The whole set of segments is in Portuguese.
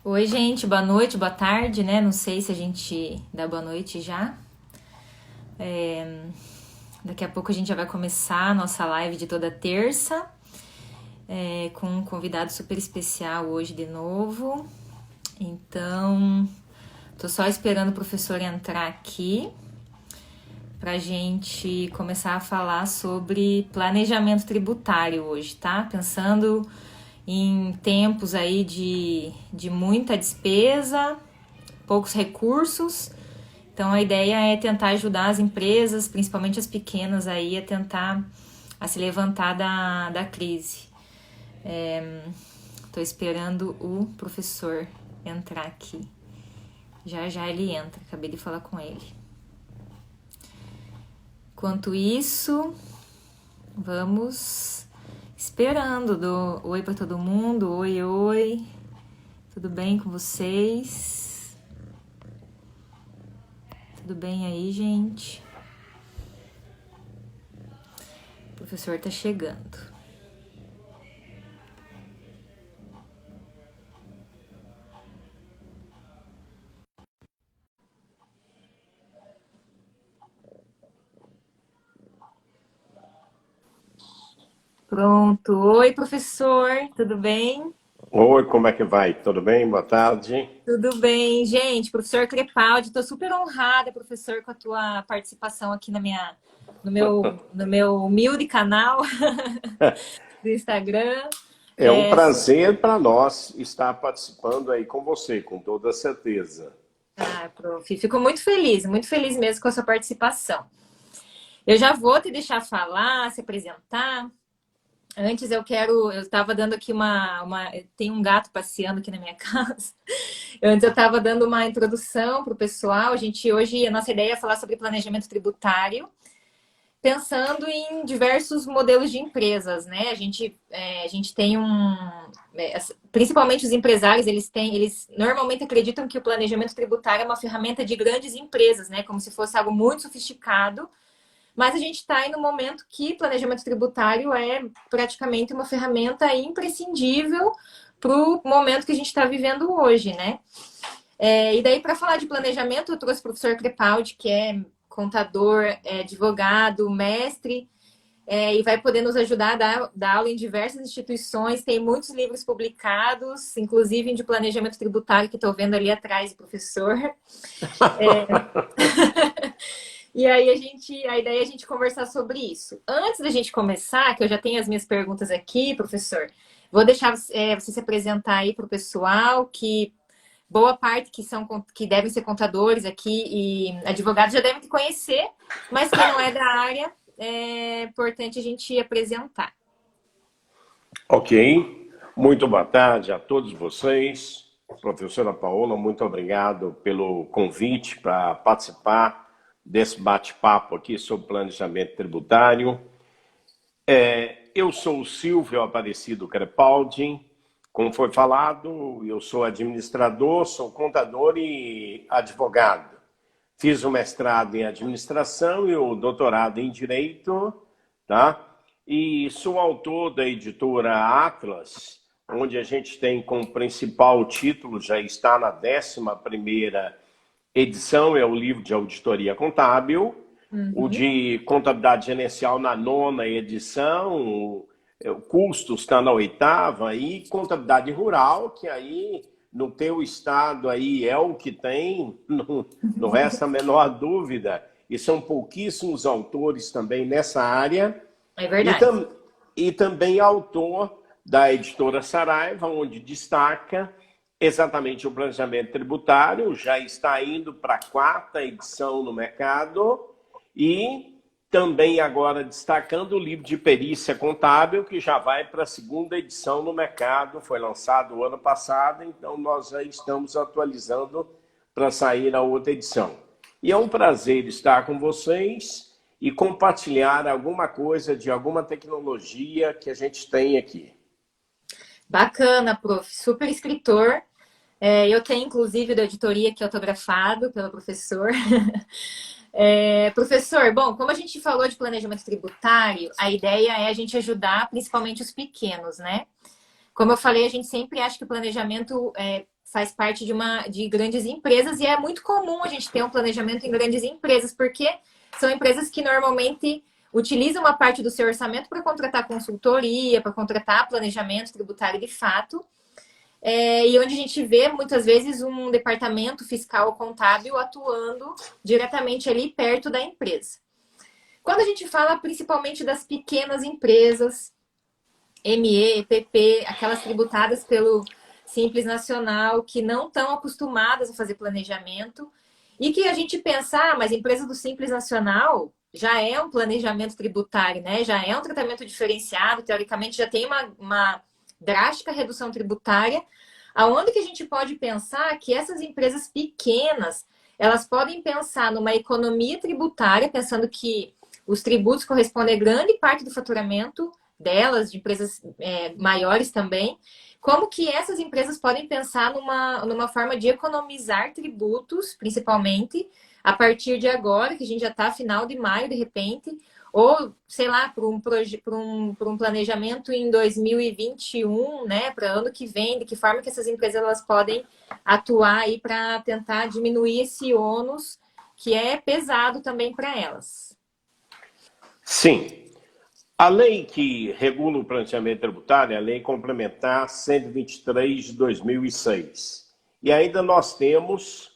Oi, gente, boa noite, boa tarde, né? Não sei se a gente dá boa noite já. Daqui a pouco a gente já vai começar a nossa live de toda terça, com um convidado super especial hoje de novo. Então, tô só esperando o professor entrar aqui pra gente começar a falar sobre planejamento tributário hoje, tá? Pensando em tempos aí de muita despesa, poucos recursos. Então a ideia é tentar ajudar as empresas, principalmente as pequenas aí, a tentar a se levantar da crise. Estou esperando o professor entrar aqui. Já já ele entra, acabei de falar com ele. Enquanto isso, vamos esperando. Oi para todo mundo. Oi, oi. Tudo bem com vocês? Tudo bem aí, gente? O professor tá chegando. Pronto. Oi, professor. Tudo bem? Oi, como é que vai? Tudo bem? Boa tarde. Tudo bem, gente. Professor Crepaldi, estou super honrada, professor, com a tua participação aqui no meu humilde canal do Instagram. É um prazer para nós estar participando aí com você, com toda certeza. Prof, fico muito feliz mesmo com a sua participação. Eu já vou te deixar falar, se apresentar. Antes eu estava dando aqui tem um gato passeando aqui na minha casa. Antes eu estava dando uma introdução para o pessoal. A nossa ideia é falar sobre planejamento tributário, pensando em diversos modelos de empresas, né? A gente tem principalmente os empresários, eles normalmente acreditam que o planejamento tributário é uma ferramenta de grandes empresas, né? Como se fosse algo muito sofisticado. Mas a gente está aí no momento que planejamento tributário é praticamente uma ferramenta imprescindível para o momento que a gente está vivendo hoje, né? E daí, para falar de planejamento, eu trouxe o professor Crepaldi, que é contador, advogado, mestre, e vai poder nos ajudar a dar aula em diversas instituições. Tem muitos livros publicados, inclusive de planejamento tributário, que estou vendo ali atrás do professor. E aí a ideia é a gente conversar sobre isso. Antes da gente começar, que eu já tenho as minhas perguntas aqui, professor, vou deixar você se apresentar aí para o pessoal, que boa parte que devem ser contadores aqui e advogados já devem te conhecer, mas quem não é da área, é importante a gente apresentar. Ok. Muito boa tarde a todos vocês. Professora Paola, muito obrigado pelo convite para participar desse bate-papo aqui sobre planejamento tributário. Eu sou o Silvio Aparecido Crepaldi. Como foi falado, eu sou administrador, sou contador e advogado. Fiz o mestrado em administração e o doutorado em direito, tá? E sou autor da editora Atlas, onde a gente tem como principal título, já está na 11ª edição, é o livro de auditoria contábil, o Uhum. de contabilidade gerencial na 9ª edição, o custos está na 8ª, e contabilidade rural, que aí no teu estado aí é o que tem, não resta a menor dúvida. E são pouquíssimos autores também nessa área. É E, verdade. tam, e também autor da editora Saraiva, onde destaca exatamente o planejamento tributário, já está indo para a 4ª edição no mercado, e também agora destacando o livro de perícia contábil, que já vai para a 2ª edição no mercado, foi lançado o ano passado, então nós já estamos atualizando para sair a outra edição. E é um prazer estar com vocês e compartilhar alguma coisa de alguma tecnologia que a gente tem aqui. Bacana, prof. Super escritor. Eu tenho, inclusive, da editoria aqui autografado pelo professor. Professor, bom, como a gente falou de planejamento tributário, a ideia é a gente ajudar principalmente os pequenos, né? Como eu falei, a gente sempre acha que o planejamento faz parte de grandes empresas e é muito comum a gente ter um planejamento em grandes empresas, porque são empresas que normalmente utilizam uma parte do seu orçamento para contratar consultoria, para contratar planejamento tributário de fato, e onde a gente vê muitas vezes um departamento fiscal ou contábil atuando diretamente ali perto da empresa. Quando a gente fala principalmente das pequenas empresas, ME, PP, aquelas tributadas pelo Simples Nacional, que não estão acostumadas a fazer planejamento, e que a gente pensa, mas a empresa do Simples Nacional já é um planejamento tributário, né? Já é um tratamento diferenciado, teoricamente já tem uma drástica redução tributária, aonde que a gente pode pensar que essas empresas pequenas, elas podem pensar numa economia tributária, pensando que os tributos correspondem a grande parte do faturamento delas, de empresas maiores também, como que essas empresas podem pensar numa forma de economizar tributos, principalmente, a partir de agora, que a gente já está final de maio, de repente, ou, sei lá, para um planejamento em 2021, né, para ano que vem, de que forma que essas empresas elas podem atuar aí para tentar diminuir esse ônus, que é pesado também para elas. Sim. A lei que regula o planejamento tributário é a Lei Complementar 123 de 2006. E ainda nós temos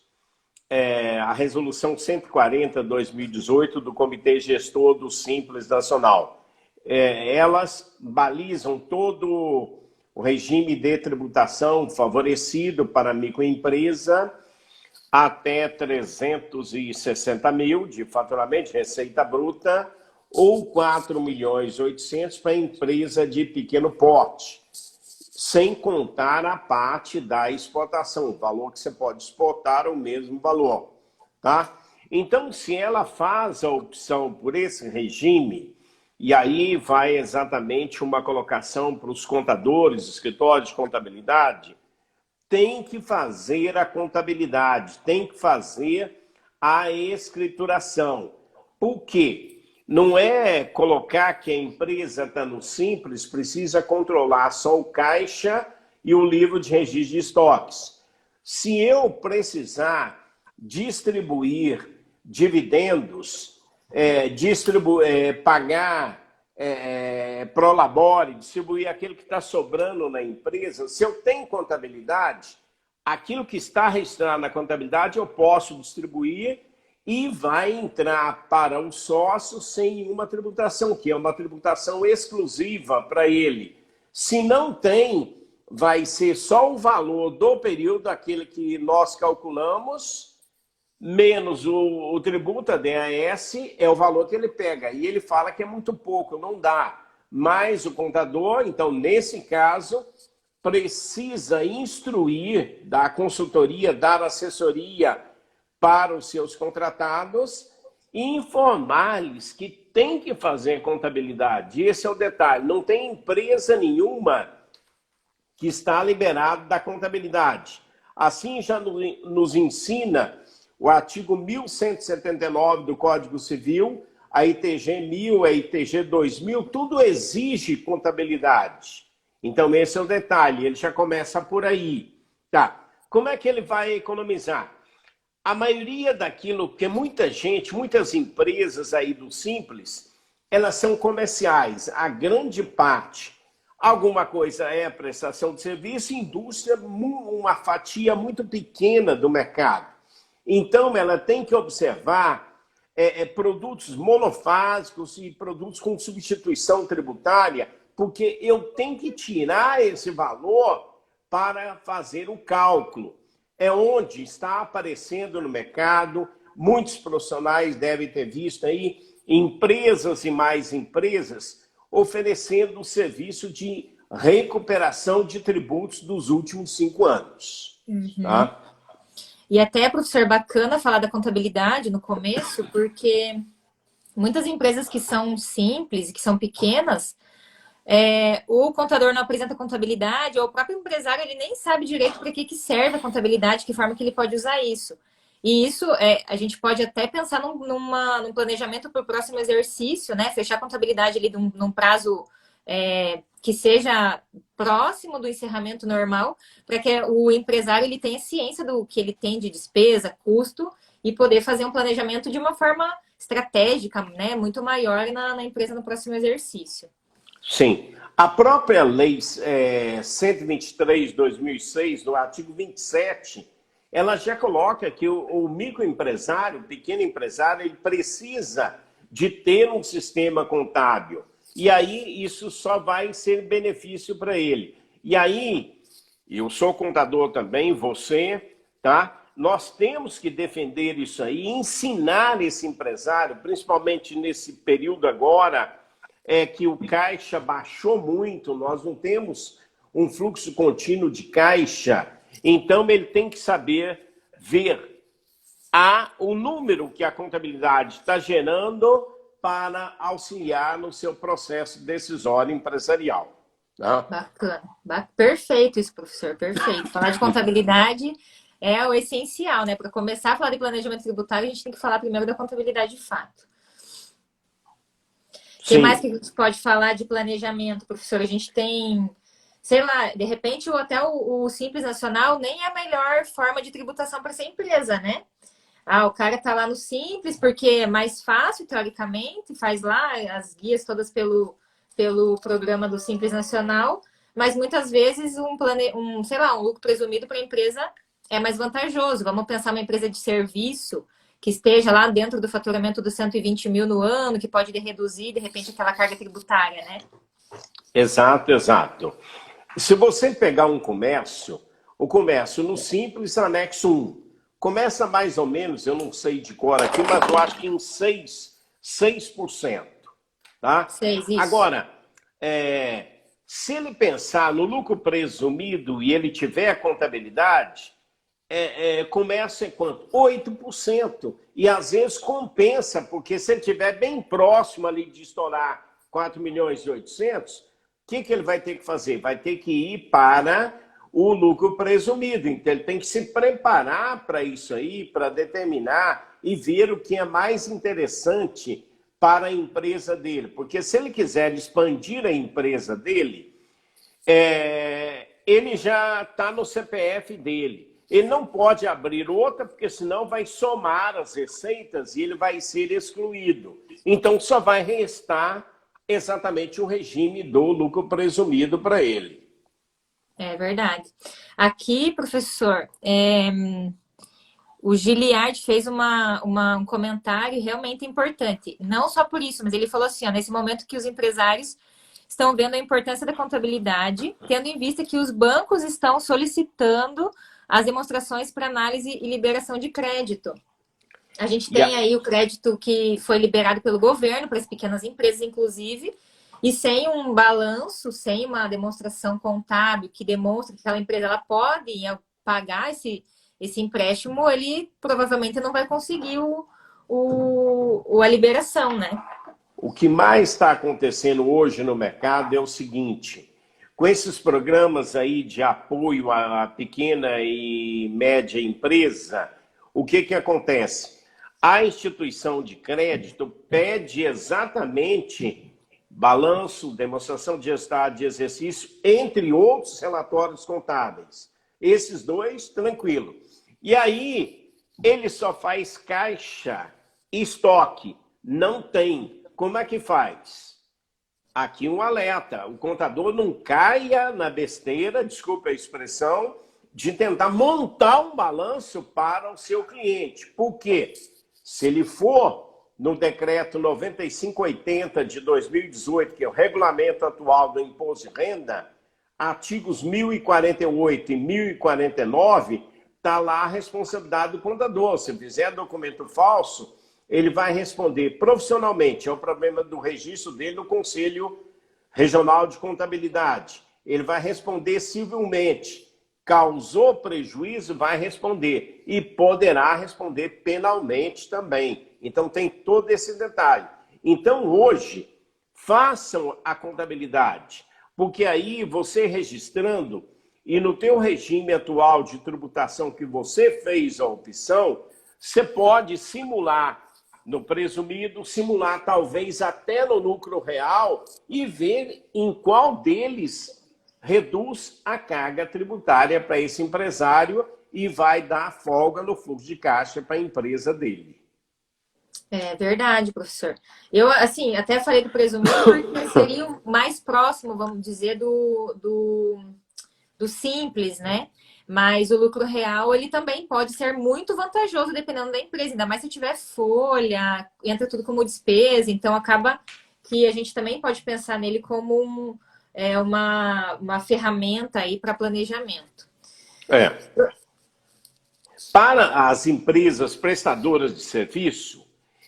a Resolução 140 de 2018 do Comitê Gestor do Simples Nacional. Elas balizam todo o regime de tributação favorecido para a microempresa até 360 mil de faturamento, de receita bruta, ou 4.800.000 para empresa de pequeno porte, sem contar a parte da exportação, o valor que você pode exportar, o mesmo valor, tá? Então, se ela faz a opção por esse regime, e aí vai exatamente uma colocação para os contadores, escritórios de contabilidade, tem que fazer a contabilidade, tem que fazer a escrituração. Por quê? Não é colocar que a empresa está no Simples, precisa controlar só o caixa e o livro de registro de estoques. Se eu precisar distribuir dividendos, pagar prolabore, distribuir aquilo que está sobrando na empresa, se eu tenho contabilidade, aquilo que está registrado na contabilidade eu posso distribuir e vai entrar para o sócio sem nenhuma tributação, que é uma tributação exclusiva para ele. Se não tem, vai ser só o valor do período, aquele que nós calculamos, menos o tributo, a DAS, é o valor que ele pega. E ele fala que é muito pouco, não dá. Mas o contador, então, nesse caso, precisa instruir, dar consultoria, dar assessoria para os seus contratados e informar-lhes que tem que fazer contabilidade. Esse é o detalhe. Não tem empresa nenhuma que está liberada da contabilidade. Assim já nos ensina o artigo 1179 do Código Civil, a ITG 1000, a ITG 2000, tudo exige contabilidade. Então esse é o detalhe, ele já começa por aí. Tá. Como é que ele vai economizar? A maioria daquilo, porque muitas empresas aí do Simples, elas são comerciais. A grande parte, alguma coisa é prestação de serviço, indústria, uma fatia muito pequena do mercado. Então, ela tem que observar produtos monofásicos e produtos com substituição tributária, porque eu tenho que tirar esse valor para fazer o cálculo. É onde está aparecendo no mercado, muitos profissionais devem ter visto aí, empresas e mais empresas oferecendo o serviço de recuperação de tributos dos últimos 5 anos. Uhum. Tá? E até, professor, bacana falar da contabilidade no começo, porque muitas empresas que são simples, que são pequenas, o contador não apresenta contabilidade, ou o próprio empresário ele nem sabe direito para que serve a contabilidade, que forma que ele pode usar isso. E isso, a gente pode até pensar num planejamento para o próximo exercício, né? Fechar a contabilidade ali num prazo que seja próximo do encerramento normal, para que o empresário ele tenha ciência do que ele tem de despesa, custo, e poder fazer um planejamento de uma forma estratégica, né, muito maior na empresa no próximo exercício. Sim. A própria Lei 123 de 2006, no artigo 27, ela já coloca que o microempresário, o pequeno empresário, ele precisa de ter um sistema contábil. E aí isso só vai ser benefício para ele. E aí, eu sou contador também, você, tá? Nós temos que defender isso aí, ensinar esse empresário, principalmente nesse período agora, que o caixa baixou muito, nós não temos um fluxo contínuo de caixa, então ele tem que saber ver o número que a contabilidade está gerando para auxiliar no seu processo decisório empresarial. Tá? Bacana. Perfeito isso, professor, perfeito. Falar de contabilidade é o essencial, né? Para começar a falar de planejamento tributário, a gente tem que falar primeiro da contabilidade de fato. O que mais que a gente pode falar de planejamento, professor? A gente tem, sei lá, de repente até o Simples Nacional nem é a melhor forma de tributação para essa empresa, né? O cara tá lá no Simples porque é mais fácil, teoricamente, faz lá as guias todas pelo programa do Simples Nacional, mas muitas vezes um lucro presumido para a empresa é mais vantajoso. Vamos pensar uma empresa de serviço que esteja lá dentro do faturamento dos 120 mil no ano, que pode reduzir, de repente, aquela carga tributária, né? Exato, exato. Se você pegar um comércio, o comércio no Simples, anexo 1, começa mais ou menos, eu não sei de cor aqui, mas eu acho que em 6%. Tá? 6, isso. Agora, se ele pensar no lucro presumido e ele tiver a contabilidade, começa em quanto? 8%. E às vezes compensa, porque se ele estiver bem próximo ali de estourar 4 milhões e 800, o que ele vai ter que fazer? Vai ter que ir para o lucro presumido. Então ele tem que se preparar para isso aí, para determinar e ver o que é mais interessante para a empresa dele. Porque se ele quiser expandir a empresa dele, ele já está no CPF dele. Ele não pode abrir outra, porque senão vai somar as receitas e ele vai ser excluído. Então, só vai restar exatamente o regime do lucro presumido para ele. É verdade. Aqui, professor, o Giliard fez um comentário realmente importante. Não só por isso, mas ele falou assim, nesse momento que os empresários estão vendo a importância da contabilidade, tendo em vista que os bancos estão solicitando as demonstrações para análise e liberação de crédito. A gente tem aí o crédito que foi liberado pelo governo para as pequenas empresas, inclusive, e sem um balanço, sem uma demonstração contábil que demonstre que aquela empresa ela pode pagar esse empréstimo, ele provavelmente não vai conseguir a liberação, né? O que mais está acontecendo hoje no mercado é o seguinte: com esses programas aí de apoio à pequena e média empresa, o que acontece? A instituição de crédito pede exatamente balanço, demonstração de estado de exercício, entre outros relatórios contábeis. Esses dois, tranquilo. E aí, ele só faz caixa e estoque. Não tem. Como é que faz? Aqui um alerta. O contador não caia na besteira, desculpe a expressão, de tentar montar um balanço para o seu cliente. Por quê? Se ele for no decreto 9580 de 2018, que é o regulamento atual do imposto de renda, artigos 1048 e 1049, está lá a responsabilidade do contador. Se fizer documento falso, ele vai responder profissionalmente. É o problema do registro dele no Conselho Regional de Contabilidade. Ele vai responder civilmente. Causou prejuízo, vai responder. E poderá responder penalmente também. Então, tem todo esse detalhe. Então, hoje, façam a contabilidade. Porque aí, você registrando, e no teu regime atual de tributação que você fez a opção, você pode simular no presumido, simular talvez até no lucro real e ver em qual deles reduz a carga tributária para esse empresário e vai dar folga no fluxo de caixa para a empresa dele. É verdade, professor. Eu, assim, até falei do presumido porque seria o mais próximo, vamos dizer, do simples, né? Mas o lucro real, ele também pode ser muito vantajoso dependendo da empresa, ainda mais se tiver folha, entra tudo como despesa, então acaba que a gente também pode pensar nele como uma ferramenta aí para planejamento. É. Para as empresas prestadoras de serviço,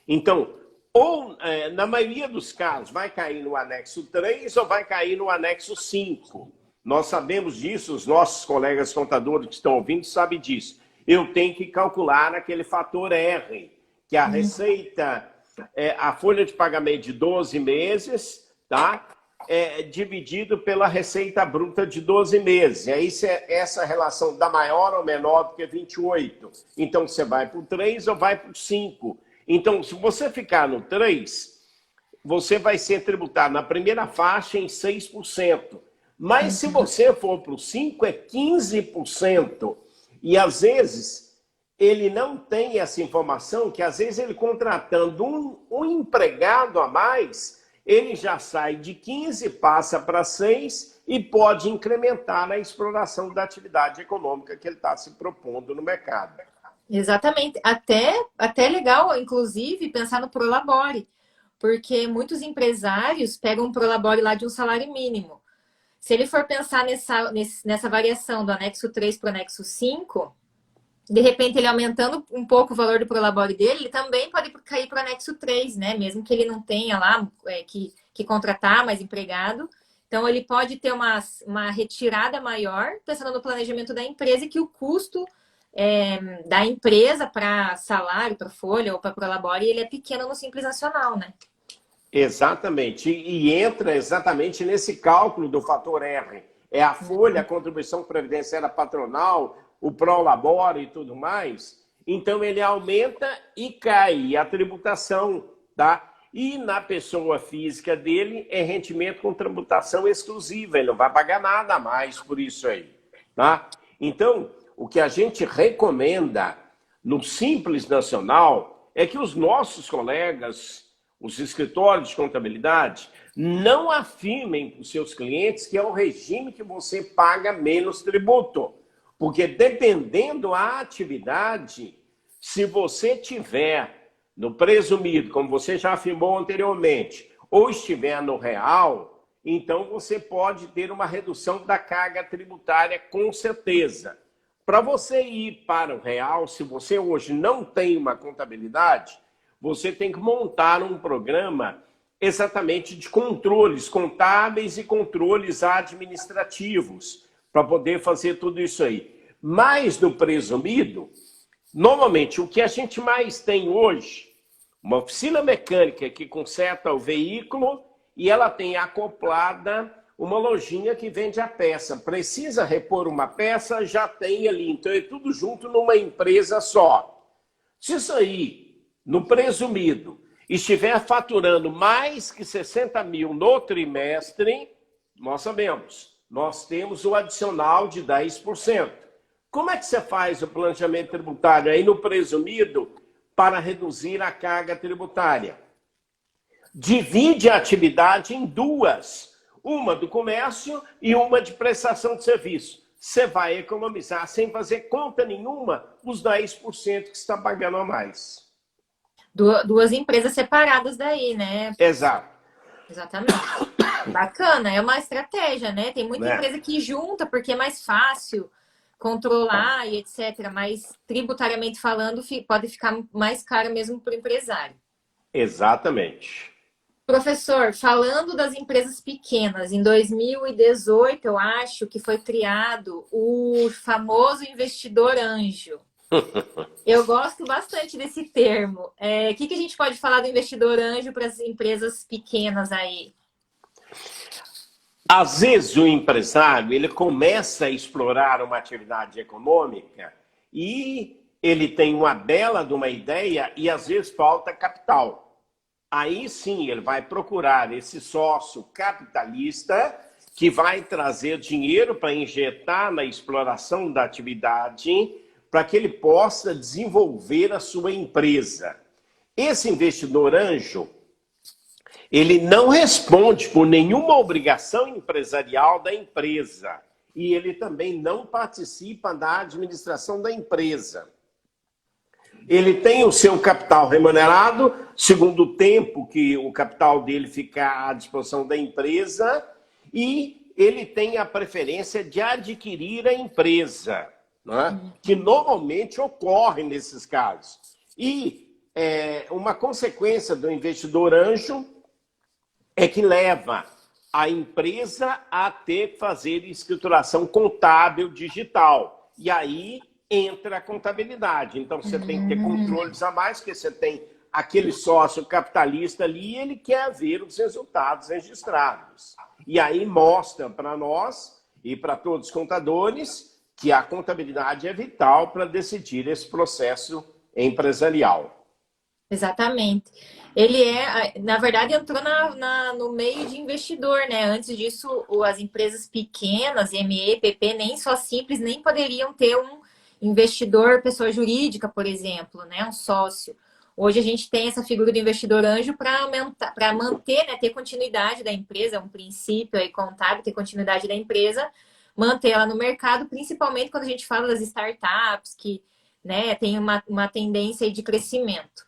então, ou na maioria dos casos, vai cair no anexo 3 ou vai cair no anexo 5. Nós sabemos disso, os nossos colegas contadores que estão ouvindo sabem disso. Eu tenho que calcular aquele fator R, que é a receita, a folha de pagamento de 12 meses, tá? Dividido pela receita bruta de 12 meses. E aí essa relação dá maior ou menor do que 28. Então você vai para o 3 ou vai para o 5. Então, se você ficar no 3, você vai ser tributado na primeira faixa em 6%. Mas se você for para o 5, é 15%. E às vezes ele não tem essa informação, que às vezes ele contratando um empregado a mais, ele já sai de 15, passa para 6 e pode incrementar na exploração da atividade econômica que ele está se propondo no mercado. Exatamente. Até legal, inclusive, pensar no Prolabore, porque muitos empresários pegam um Prolabore lá de um salário mínimo. Se ele for pensar nessa variação do anexo 3 para o anexo 5, de repente ele aumentando um pouco o valor do Prolabore dele, ele também pode cair para o anexo 3, né? Mesmo que ele não tenha lá que contratar mais empregado. Então, ele pode ter uma retirada maior, pensando no planejamento da empresa, e que o custo da empresa para salário, para folha ou para Prolabore, ele é pequeno no Simples Nacional, né? Exatamente. E entra exatamente nesse cálculo do fator R. É a folha, a contribuição previdenciária patronal, o Prolabore e tudo mais. Então, ele aumenta e cai a tributação, tá? E na pessoa física dele é rendimento com tributação exclusiva. Ele não vai pagar nada a mais por isso aí, tá? Então, o que a gente recomenda no Simples Nacional é que os nossos colegas, os escritórios de contabilidade, não afirmem para os seus clientes que é o regime que você paga menos tributo. Porque dependendo da atividade, se você tiver no presumido, como você já afirmou anteriormente, ou estiver no real, então você pode ter uma redução da carga tributária com certeza. Para você ir para o real, se você hoje não tem uma contabilidade, você tem que montar um programa exatamente de controles contábeis e controles administrativos para poder fazer tudo isso aí. Mas no presumido, normalmente o que a gente mais tem hoje, uma oficina mecânica que conserta o veículo e ela tem acoplada uma lojinha que vende a peça. Precisa repor uma peça, já tem ali. Então é tudo junto numa empresa só. Se isso aí, no presumido, estiver faturando mais que 60 mil no trimestre, nós sabemos, nós temos o adicional de 10%. Como é que você faz o planejamento tributário aí no presumido para reduzir a carga tributária? Divide a atividade em duas, uma do comércio e uma de prestação de serviço. Você vai economizar, sem fazer conta nenhuma, os 10% que você está pagando a mais. Duas empresas separadas daí, né? Exato. Exatamente. Bacana, é uma estratégia, né? Tem muita empresa que junta porque é mais fácil controlar e etc. Mas tributariamente falando, pode ficar mais caro mesmo para o empresário. Exatamente. Professor, falando das empresas pequenas, em 2018, eu acho que foi criado o famoso investidor anjo. Eu gosto bastante desse termo. O que a gente pode falar do investidor anjo para as empresas pequenas aí? Às vezes o empresário ele começa a explorar uma atividade econômica e ele tem uma bela de uma ideia e às vezes falta capital. Aí sim ele vai procurar esse sócio capitalista que vai trazer dinheiro para injetar na exploração da atividade para que ele possa desenvolver a sua empresa. Esse investidor anjo, ele não responde por nenhuma obrigação empresarial da empresa e ele também não participa da administração da empresa. Ele tem o seu capital remunerado, segundo o tempo que o capital dele ficar à disposição da empresa, e ele tem a preferência de adquirir a empresa, né? Que normalmente ocorre nesses casos. E uma consequência do investidor anjo é que leva a empresa a ter que fazer escrituração contábil digital. E aí entra a contabilidade. Então, você tem que ter controles a mais, porque você tem aquele sócio capitalista ali e ele quer ver os resultados registrados. E aí mostra para nós e para todos os contadores que a contabilidade é vital para decidir esse processo empresarial. Exatamente. Ele na verdade, entrou no meio de investidor, né? Antes disso, as empresas pequenas, ME, PP, nem só simples, nem poderiam ter um investidor, pessoa jurídica, por exemplo, né? Um sócio. Hoje a gente tem essa figura do investidor anjo para manter, né? Ter continuidade da empresa, é um princípio aí contábil, ter continuidade da empresa, manter ela no mercado, principalmente quando a gente fala das startups, que, né, tem uma tendência aí de crescimento.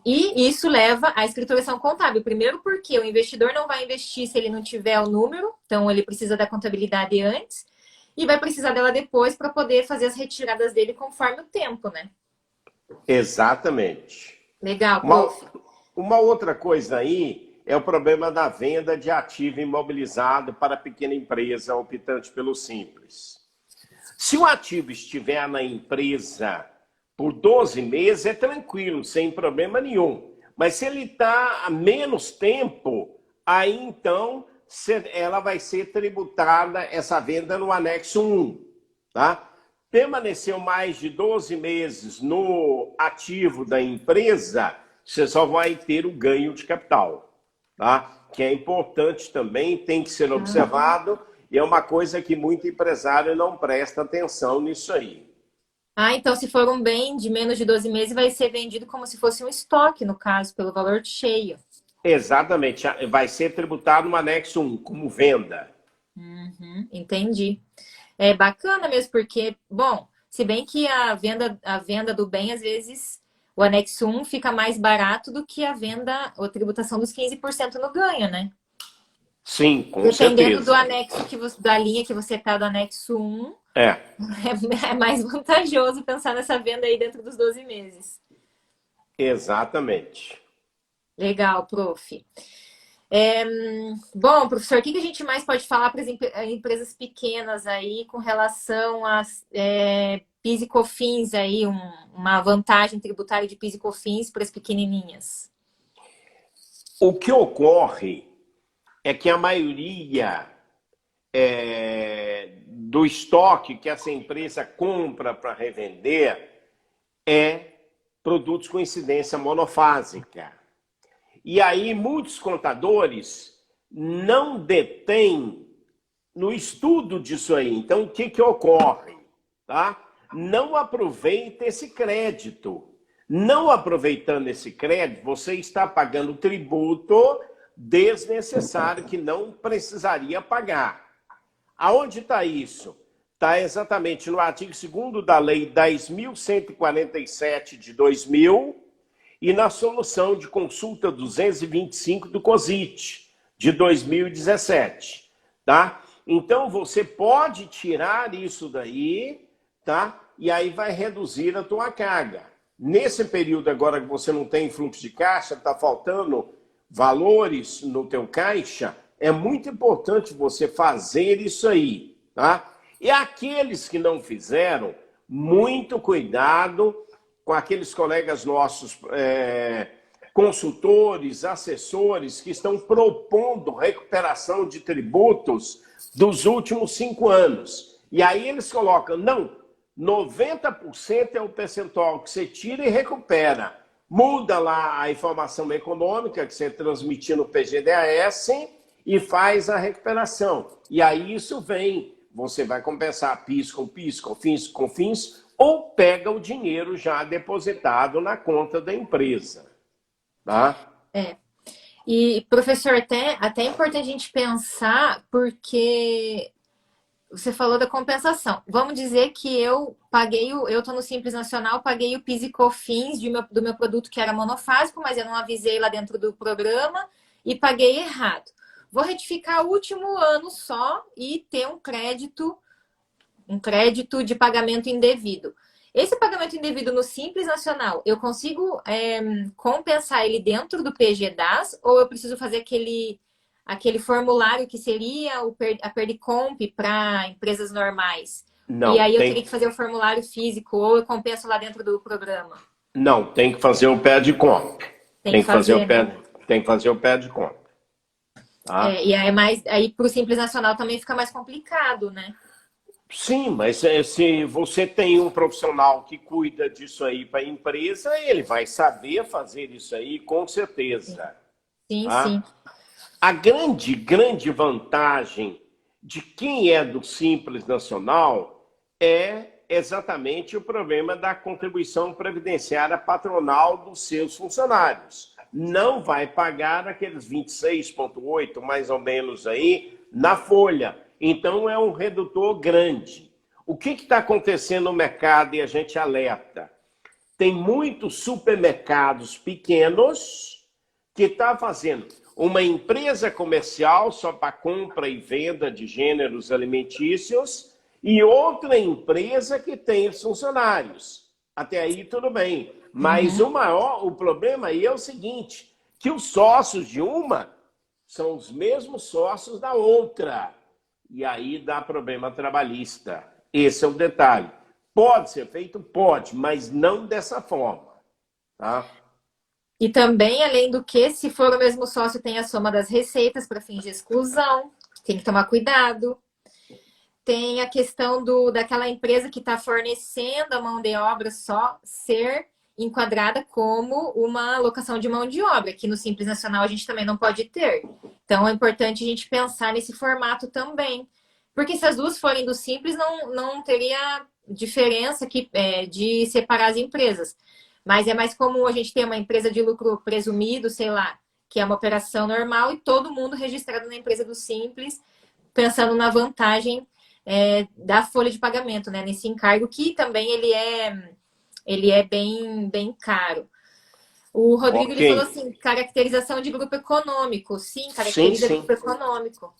E isso leva à escrituração contábil. Primeiro porque o investidor não vai investir se ele não tiver o número, então ele precisa da contabilidade antes e vai precisar dela depois para poder fazer as retiradas dele conforme o tempo, né? Exatamente. Legal, prof. Uma outra coisa aí é o problema da venda de ativo imobilizado para pequena empresa optante pelo simples. Se o ativo estiver na empresa por 12 meses, é tranquilo, sem problema nenhum. Mas se ele está há menos tempo, aí então ela vai ser tributada, essa venda, no anexo 1. Tá? Permaneceu mais de 12 meses no ativo da empresa, você só vai ter o ganho de capital. Tá? Que é importante também, tem que ser observado, e é uma coisa que muito empresário não presta atenção nisso aí. Então se for um bem de menos de 12 meses, vai ser vendido como se fosse um estoque, no caso, pelo valor cheio. Exatamente, vai ser tributado no anexo 1, como venda. Entendi. É bacana mesmo, porque, bom, se bem que a venda do bem, às vezes, o anexo 1 fica mais barato do que a venda, ou tributação dos 15% no ganho, né? Sim, com Dependendo certeza. do anexo da linha que você tá do anexo 1, é mais vantajoso pensar nessa venda aí dentro dos 12 meses. Exatamente. Legal, prof. Bom, professor, o que a gente mais pode falar para as empresas pequenas aí com relação às PIS e COFINS aí, uma vantagem tributária de PIS e COFINS para as pequenininhas? O que ocorre é que a maioria do estoque que essa empresa compra para revender é produtos com incidência monofásica. E aí muitos contadores não detêm no estudo disso aí. Então, o que ocorre? Tá? Não aproveita esse crédito. Não aproveitando esse crédito, você está pagando tributo desnecessário que não precisaria pagar. Aonde está isso? Está exatamente no artigo 2º da Lei 10.147 de 2000 e na solução de consulta 225 do COSIT de 2017. Tá? Então, você pode tirar isso daí, tá? E aí vai reduzir a tua carga. Nesse período agora que você não tem fluxo de caixa, está faltando valores no teu caixa, é muito importante você fazer isso aí, tá? E aqueles que não fizeram, muito cuidado com aqueles colegas nossos, consultores, assessores, que estão propondo recuperação de tributos dos últimos 5 anos. E aí eles colocam, não, 90% é o percentual que você tira e recupera. Muda lá a informação econômica que você transmitiu no PGDAS e faz a recuperação. E aí isso vem, você vai compensar PIS, COFINS, ou pega o dinheiro já depositado na conta da empresa. Tá? É. E, professor, até é importante a gente pensar, porque você falou da compensação. Vamos dizer que eu estou no Simples Nacional, paguei o PIS e COFINS do meu produto que era monofásico, mas eu não avisei lá dentro do programa e paguei errado. Vou retificar o último ano só e ter um crédito de pagamento indevido. Esse pagamento indevido no Simples Nacional, eu consigo compensar ele dentro do PGDAS ou eu preciso fazer aquele formulário que seria a Perdicomp para empresas normais? Não, e aí eu teria que fazer o formulário físico ou eu compenso lá dentro do programa? Não, tem que fazer o Perdicomp. Tem que fazer o Perdicomp. Tá? E aí para o Simples Nacional também fica mais complicado, né? Sim, mas se você tem um profissional que cuida disso aí para a empresa, ele vai saber fazer isso aí com certeza. Sim, tá? sim. A grande vantagem de quem é do Simples Nacional é exatamente o problema da contribuição previdenciária patronal dos seus funcionários. Não vai pagar aqueles 26,8 mais ou menos aí na folha. Então é um redutor grande. O que está acontecendo no mercado e a gente alerta? Tem muitos supermercados pequenos que estão fazendo uma empresa comercial só para compra e venda de gêneros alimentícios e outra empresa que tem os funcionários. Até aí tudo bem. Mas o problema aí é o seguinte, que os sócios de uma são os mesmos sócios da outra. E aí dá problema trabalhista. Esse é o detalhe. Pode ser feito? Pode, mas não dessa forma. Tá? E também, além do que, se for o mesmo sócio, tem a soma das receitas para fins de exclusão. Tem que tomar cuidado. Tem a questão daquela empresa que está fornecendo a mão de obra só ser enquadrada como uma locação de mão de obra, que no Simples Nacional a gente também não pode ter. Então é importante a gente pensar nesse formato também. Porque se as duas forem do Simples, não teria diferença de separar as empresas. Mas é mais comum a gente ter uma empresa de lucro presumido, sei lá, que é uma operação normal e todo mundo registrado na empresa do Simples, pensando na vantagem da folha de pagamento, né? Nesse encargo, que também ele é bem caro. O Rodrigo ele falou assim, caracterização de grupo econômico. Sim, caracteriza grupo econômico.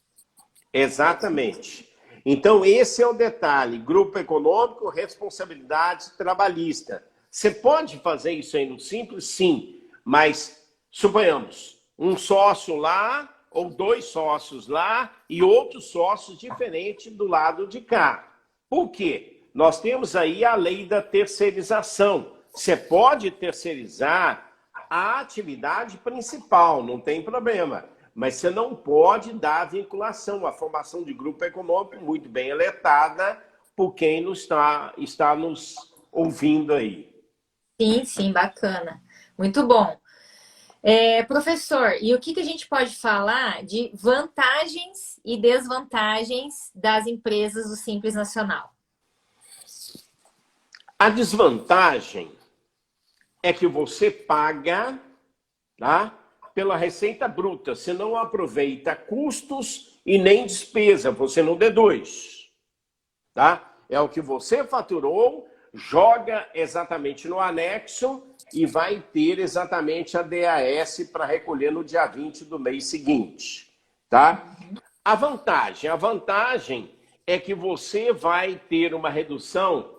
Exatamente. Então, esse é o detalhe. Grupo econômico, responsabilidade trabalhista. Você pode fazer isso aí no Simples? Sim. Mas, suponhamos, um sócio lá ou dois sócios lá e outros sócios diferentes do lado de cá. Por quê? Nós temos aí a lei da terceirização. Você pode terceirizar a atividade principal, não tem problema. Mas você não pode dar a vinculação, a formação de grupo econômico muito bem alertada por quem está nos ouvindo aí. Sim, bacana. Muito bom. Professor, e o que a gente pode falar de vantagens e desvantagens das empresas do Simples Nacional? A desvantagem é que você paga, tá, pela receita bruta. Você não aproveita custos e nem despesa. Você não deduz. Tá? É o que você faturou, joga exatamente no anexo e vai ter exatamente a DAS para recolher no dia 20 do mês seguinte. Tá? A vantagem é que você vai ter uma redução,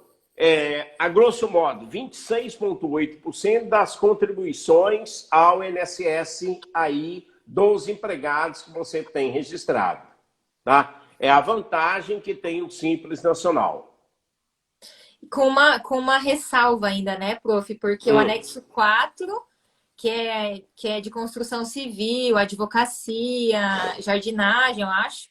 a grosso modo, 26,8% das contribuições ao INSS aí dos empregados que você tem registrado. Tá? É a vantagem que tem o Simples Nacional. Com uma ressalva ainda, né, prof? Porque o anexo 4, que é de construção civil, advocacia, jardinagem, eu acho,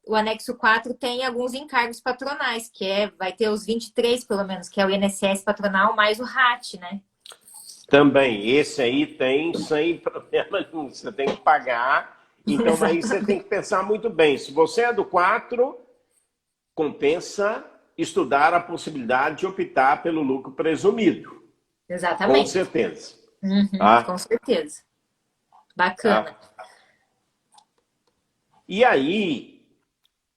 o anexo 4 tem alguns encargos patronais, vai ter os 23, pelo menos, que é o INSS patronal mais o RAT, né? Também, esse aí tem sem problema nenhum, você tem que pagar. Então aí você tem que pensar muito bem. Se você é do 4, compensa estudar a possibilidade de optar pelo lucro presumido. Com Exatamente. certeza. Tá? Com certeza. Bacana. Tá? E aí,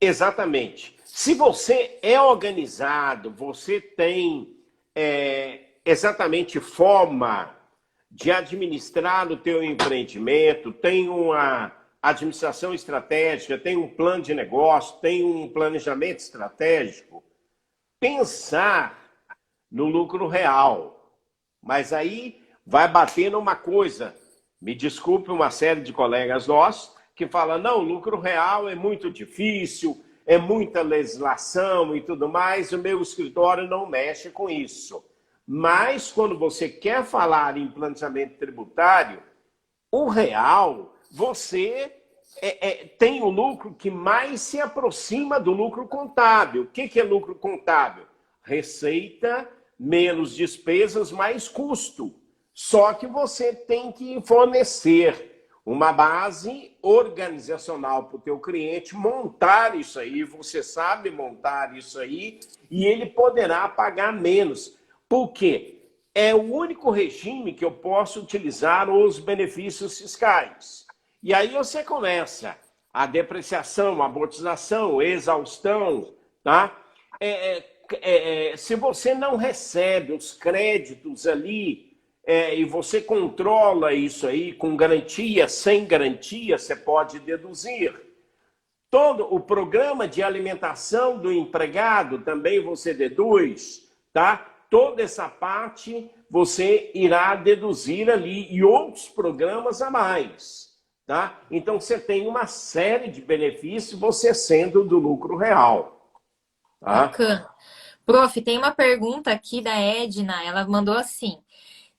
exatamente. Se você é organizado, você tem exatamente forma de administrar o teu empreendimento, tem uma administração estratégica, tem um plano de negócio, tem um planejamento estratégico, pensar no lucro real. Mas aí vai bater numa coisa. Me desculpe uma série de colegas nossos que falam, não, lucro real é muito difícil, é muita legislação e tudo mais, o meu escritório não mexe com isso. Mas quando você quer falar em planejamento tributário, o real, você tem o lucro que mais se aproxima do lucro contábil. O que é lucro contábil? Receita menos despesas mais custo. Só que você tem que fornecer uma base organizacional para o teu cliente, montar isso aí, você sabe montar isso aí, e ele poderá pagar menos. Por quê? É o único regime que eu posso utilizar os benefícios fiscais. E aí você começa a depreciação, a amortização, exaustão, tá? Se você não recebe os créditos ali, e você controla isso aí com garantia, sem garantia, você pode deduzir. Todo o programa de alimentação do empregado também você deduz, tá? Toda essa parte você irá deduzir ali e outros programas a mais, tá? Então você tem uma série de benefícios você sendo do lucro real, tá? Bacana. Prof, tem uma pergunta aqui da Edna, ela mandou assim: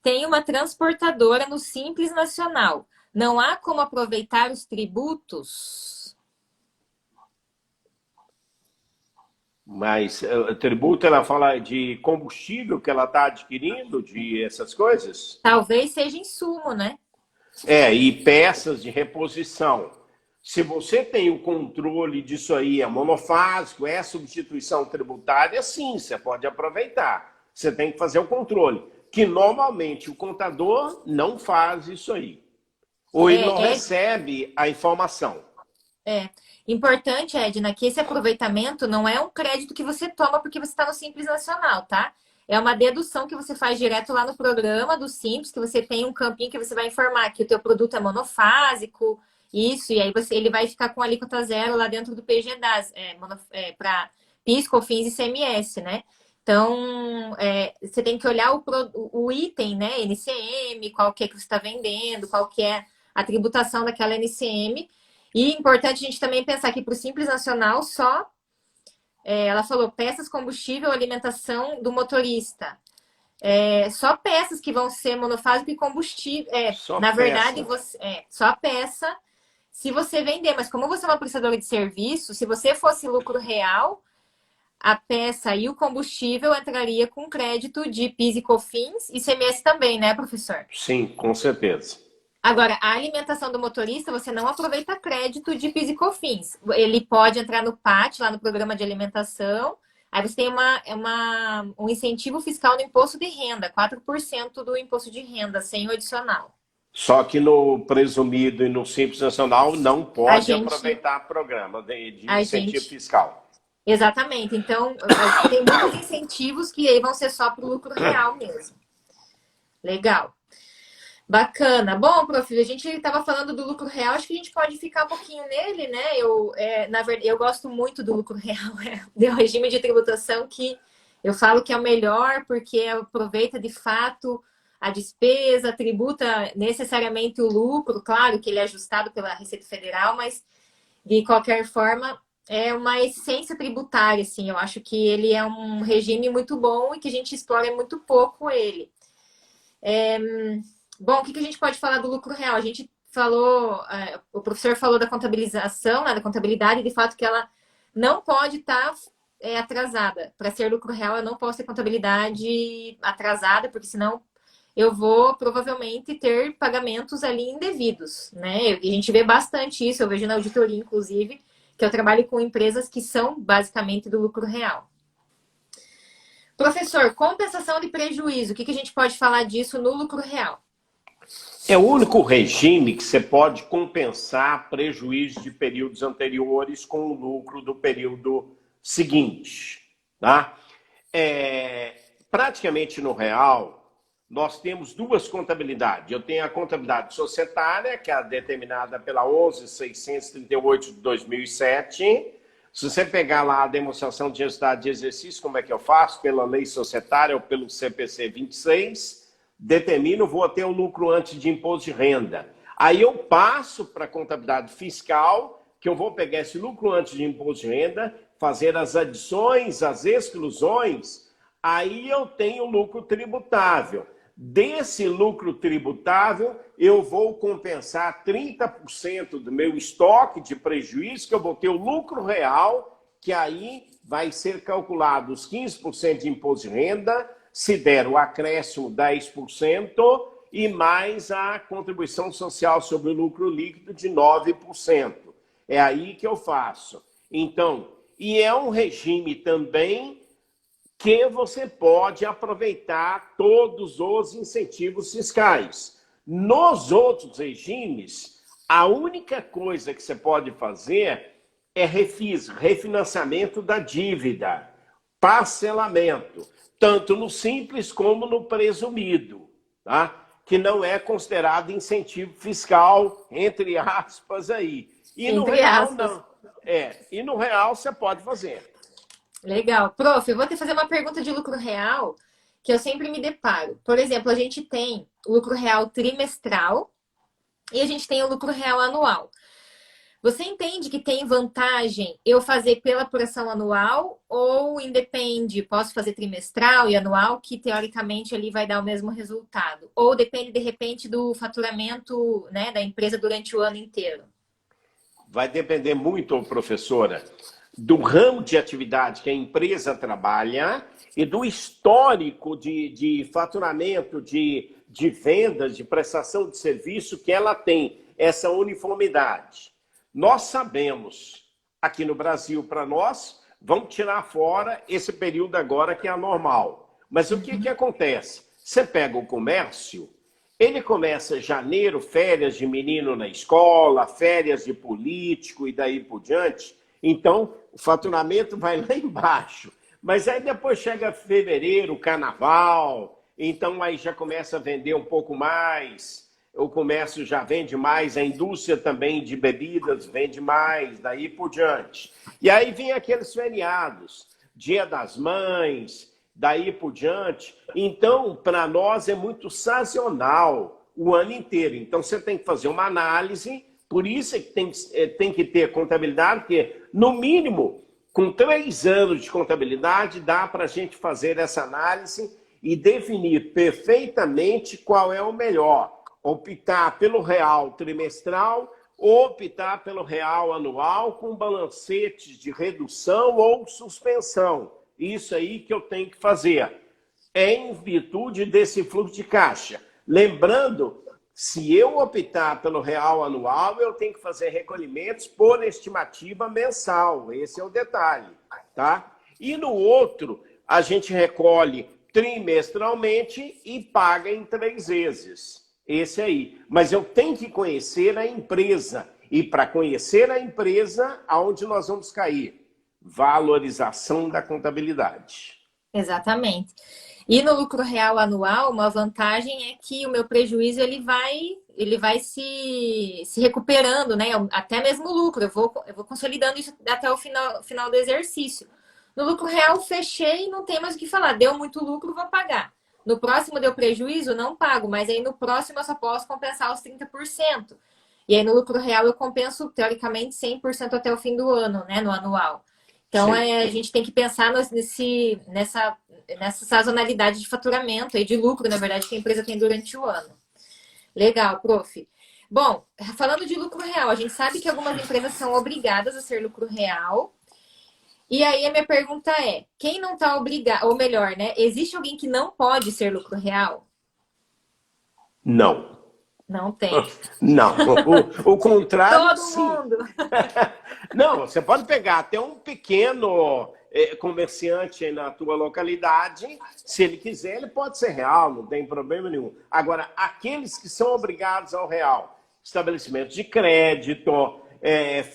tem uma transportadora no Simples Nacional. Não há como aproveitar os tributos? Mas tributo, ela fala de combustível que ela está adquirindo, de essas coisas? Talvez seja insumo, né? E peças de reposição. Se você tem o controle disso aí, é monofásico, é substituição tributária, sim, você pode aproveitar. Você tem que fazer o controle. Que normalmente o contador não faz isso aí. Ou ele não recebe a informação. Importante, Edna, que esse aproveitamento não é um crédito que você toma porque você está no Simples Nacional, tá? É uma dedução que você faz direto lá no programa do Simples, que você tem um campinho que você vai informar que o teu produto é monofásico, isso, e aí ele vai ficar com alíquota zero lá dentro do PGDAS, para PIS, COFINS e CMS, né? Então, você tem que olhar o item, né? NCM, qual que é que você está vendendo, qual que é a tributação daquela NCM. E importante a gente também pensar que para o Simples Nacional só, ela falou, peças, combustível, alimentação do motorista. Só peças que vão ser monofásico e combustível. Na verdade, só peça se você vender. Mas como você é uma prestadora de serviço, se você fosse lucro real, a peça e o combustível entraria com crédito de PIS e COFINS e CMS também, né, professor? Sim, com certeza. Agora, a alimentação do motorista, você não aproveita crédito de PIS e COFINS. Ele pode entrar no PAT, lá no programa de alimentação. Aí você tem um incentivo fiscal no imposto de renda, 4% do imposto de renda, sem o adicional. Só que no presumido e no Simples Nacional não pode aproveitar programa de incentivo fiscal. Exatamente. Então, tem muitos incentivos que aí vão ser só para o lucro real mesmo. Legal. Bacana. Bom, prof, a gente estava falando do lucro real, acho que a gente pode ficar um pouquinho nele, né? Na verdade, eu gosto muito do lucro real, do regime de tributação que eu falo que é o melhor, porque aproveita de fato a despesa, tributa necessariamente o lucro, claro que ele é ajustado pela Receita Federal, mas de qualquer forma é uma essência tributária, assim. Eu acho que ele é um regime muito bom e que a gente explora muito pouco ele. Bom, o que a gente pode falar do lucro real? A gente falou, o professor falou da contabilização, né, da contabilidade, de fato que ela não pode estar atrasada. Para ser lucro real, eu não posso ter contabilidade atrasada, porque senão eu vou provavelmente ter pagamentos ali indevidos, né? E a gente vê bastante isso, eu vejo na auditoria, inclusive, que eu trabalho com empresas que são basicamente do lucro real. Professor, compensação de prejuízo, o que a gente pode falar disso no lucro real? É o único regime que você pode compensar prejuízo de períodos anteriores com o lucro do período seguinte, tá? Praticamente no real, nós temos duas contabilidades. Eu tenho a contabilidade societária, que é determinada pela 11.638 de 2007. Se você pegar lá a demonstração de resultado de exercício, como é que eu faço? Pela lei societária ou pelo CPC 26, determino, vou ter o lucro antes de imposto de renda. Aí eu passo para a contabilidade fiscal, que eu vou pegar esse lucro antes de imposto de renda, fazer as adições, as exclusões, aí eu tenho lucro tributável. Desse lucro tributável, eu vou compensar 30% do meu estoque de prejuízo, que eu vou ter o lucro real, que aí vai ser calculado os 15% de imposto de renda, se der o acréscimo 10%, e mais a contribuição social sobre o lucro líquido de 9%. É aí que eu faço. Então, e é um regime também que você pode aproveitar todos os incentivos fiscais. Nos outros regimes, a única coisa que você pode fazer é refinanciamento da dívida, parcelamento, tanto no simples como no presumido, tá? Que não é considerado incentivo fiscal, entre aspas, aí. E no real, não. E no real você pode fazer. Legal. Prof, eu vou te fazer uma pergunta de lucro real que eu sempre me deparo. Por exemplo, a gente tem o lucro real trimestral e a gente tem o lucro real anual. Você entende que tem vantagem eu fazer pela apuração anual ou independe, posso fazer trimestral e anual, que teoricamente ali vai dar o mesmo resultado? Ou depende, de repente, do faturamento, né, da empresa durante o ano inteiro? Vai depender muito, professora, do ramo de atividade que a empresa trabalha e do histórico de faturamento, de vendas, de prestação de serviço que ela tem, essa uniformidade. Nós sabemos, aqui no Brasil, para nós, vamos tirar fora esse período agora que é anormal. Mas o que acontece? Você pega o comércio, ele começa janeiro, férias de menino na escola, férias de político e daí por diante. Então, o faturamento vai lá embaixo. Mas aí depois chega fevereiro, carnaval, então aí já começa a vender um pouco mais, o comércio já vende mais, a indústria também de bebidas vende mais, daí por diante. E aí vem aqueles feriados, Dia das Mães, daí por diante. Então, para nós é muito sazonal o ano inteiro. Então, você tem que fazer uma análise, por isso é que tem que ter contabilidade, porque, no mínimo, com 3 anos de contabilidade, dá para a gente fazer essa análise e definir perfeitamente qual é o melhor. Optar pelo real trimestral ou optar pelo real anual com balancetes de redução ou suspensão. Isso aí que eu tenho que fazer. É em virtude desse fluxo de caixa. Lembrando, se eu optar pelo real anual, eu tenho que fazer recolhimentos por estimativa mensal. Esse é o detalhe, tá? E no outro, a gente recolhe trimestralmente e paga em 3 vezes. Esse aí. Mas eu tenho que conhecer a empresa. E para conhecer a empresa, aonde nós vamos cair? Valorização da contabilidade. Exatamente. E no lucro real anual, uma vantagem é que o meu prejuízo ele vai se recuperando, né? Até mesmo o lucro. Eu vou consolidando isso até o final do exercício. No lucro real, fechei e não tem mais o que falar. Deu muito lucro, vou pagar. No próximo deu prejuízo, não pago, mas aí no próximo eu só posso compensar os 30%. E aí no lucro real eu compenso, teoricamente, 100% até o fim do ano, né? No anual. Então, a gente tem que pensar nessa sazonalidade de faturamento, e de lucro, na verdade, que a empresa tem durante o ano. Legal, prof. Bom, falando de lucro real, a gente sabe que algumas empresas são obrigadas a ser lucro real. E aí a minha pergunta é, quem não está obrigado, ou melhor, né? Existe alguém que não pode ser lucro real? Não. Não tem. Não. O contrário, Todo sim. mundo. Não, você pode pegar até um pequeno comerciante aí na tua localidade, se ele quiser, ele pode ser real, não tem problema nenhum. Agora, aqueles que são obrigados ao real, estabelecimentos de crédito,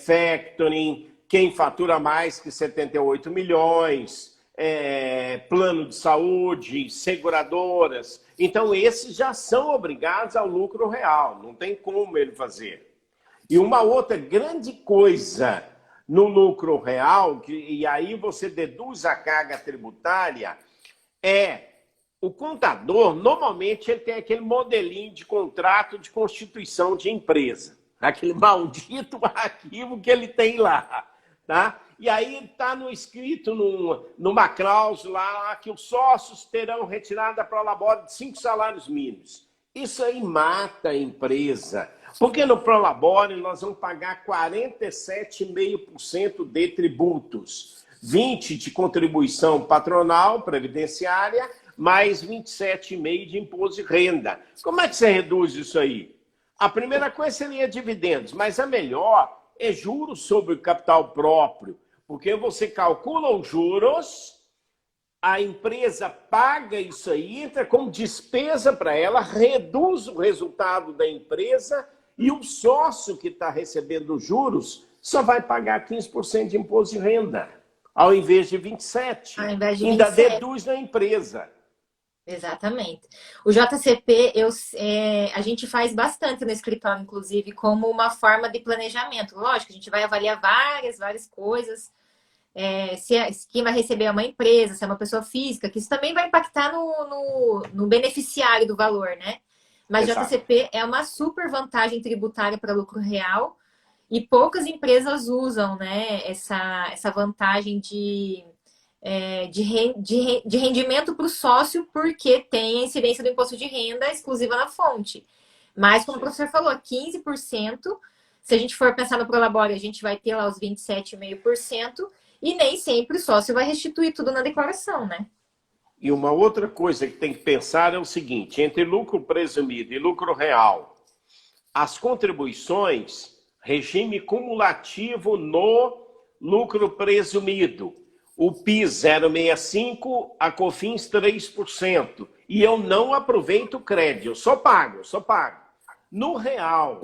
factoring, quem fatura mais que 78 milhões, plano de saúde, seguradoras. Então, esses já são obrigados ao lucro real, não tem como ele fazer. E uma outra grande coisa no lucro real, e aí você deduz a carga tributária, o contador, normalmente, ele tem aquele modelinho de contrato de constituição de empresa. Aquele maldito arquivo que ele tem lá. Tá? E aí está escrito numa cláusula lá que os sócios terão retirada para o labore de 5 salários mínimos. Isso aí mata a empresa. Porque no Prolabore nós vamos pagar 47,5% de tributos, 20% de contribuição patronal, previdenciária, mais 27,5% de imposto de renda. Como é que você reduz isso aí? A primeira coisa seria dividendos, mas a melhor é juros sobre o capital próprio, porque você calcula os juros, a empresa paga isso aí, entra como despesa para ela, reduz o resultado da empresa e o sócio que está recebendo juros só vai pagar 15% de imposto de renda, ao invés de 27%. Ao invés de Ainda 27. deduz na empresa. Exatamente. O JCP, a gente faz bastante no escritório, inclusive, como uma forma de planejamento. Lógico, a gente vai avaliar várias coisas. Quem vai receber é uma empresa, se é uma pessoa física, que isso também vai impactar no beneficiário do valor, né? Mas Exato. JCP é uma super vantagem tributária para lucro real e poucas empresas usam, né, essa vantagem de rendimento para o sócio, porque tem a incidência do imposto de renda exclusiva na fonte. Mas, como o professor falou, 15%. Se a gente for pensar no Prolabore, a gente vai ter lá os 27,5%. E nem sempre o sócio vai restituir tudo na declaração, né? E uma outra coisa que tem que pensar é o seguinte: entre lucro presumido e lucro real, as contribuições, regime cumulativo no lucro presumido. O PIS 0,65%, a COFINS 3%. E eu não aproveito o crédito, eu só pago. No real,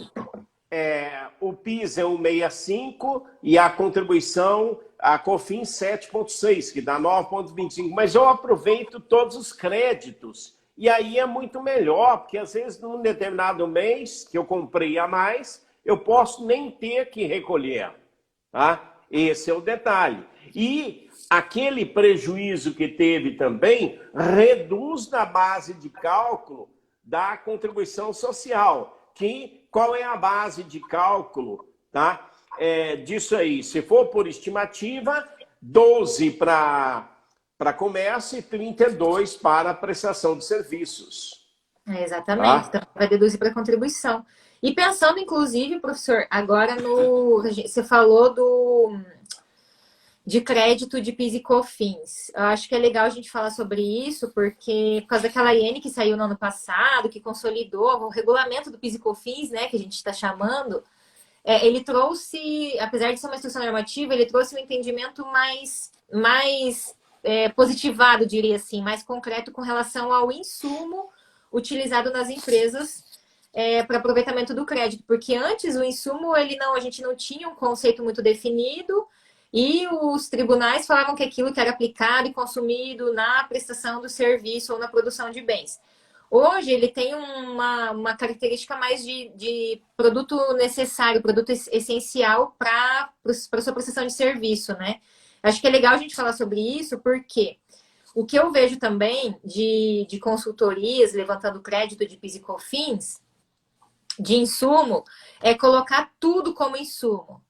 o PIS é 1,65% e a contribuição, a COFINS 7,6%, que dá 9,25%. Mas eu aproveito todos os créditos. E aí é muito melhor, porque às vezes num determinado mês que eu comprei a mais, eu posso nem ter que recolher. Tá? Esse é o detalhe. E aquele prejuízo que teve também reduz na base de cálculo da contribuição social. Qual é a base de cálculo, tá? Disso aí? Se for por estimativa, 12 para comércio e 32 para prestação de serviços. Exatamente. Tá? Então, vai deduzir para contribuição. E pensando, inclusive, professor, agora você falou de crédito de PIS e COFINS. Eu acho que é legal a gente falar sobre isso, porque por causa daquela IN que saiu no ano passado, que consolidou o regulamento do PIS e COFINS, né, que a gente está chamando, ele trouxe, apesar de ser uma instrução normativa, ele trouxe um entendimento mais positivado, diria assim, mais concreto com relação ao insumo utilizado nas empresas para aproveitamento do crédito, porque antes o insumo a gente não tinha um conceito muito definido e os tribunais falavam que aquilo que era aplicado e consumido na prestação do serviço ou na produção de bens. Hoje ele tem uma característica mais de produto necessário, produto essencial para a sua prestação de serviço, né? Acho que é legal a gente falar sobre isso, porque o que eu vejo também de consultorias levantando crédito de PIS e COFINS, de insumo, é colocar tudo como insumo.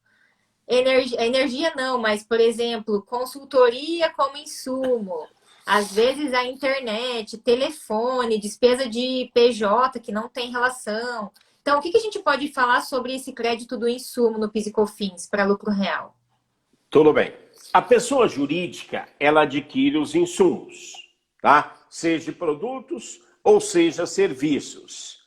Energia não, mas, por exemplo, consultoria como insumo. Às vezes a internet, telefone, despesa de PJ que não tem relação. Então, o que a gente pode falar sobre esse crédito do insumo no PIS e COFINS para lucro real? Tudo bem. A pessoa jurídica, ela adquire os insumos, tá? Seja produtos ou seja serviços.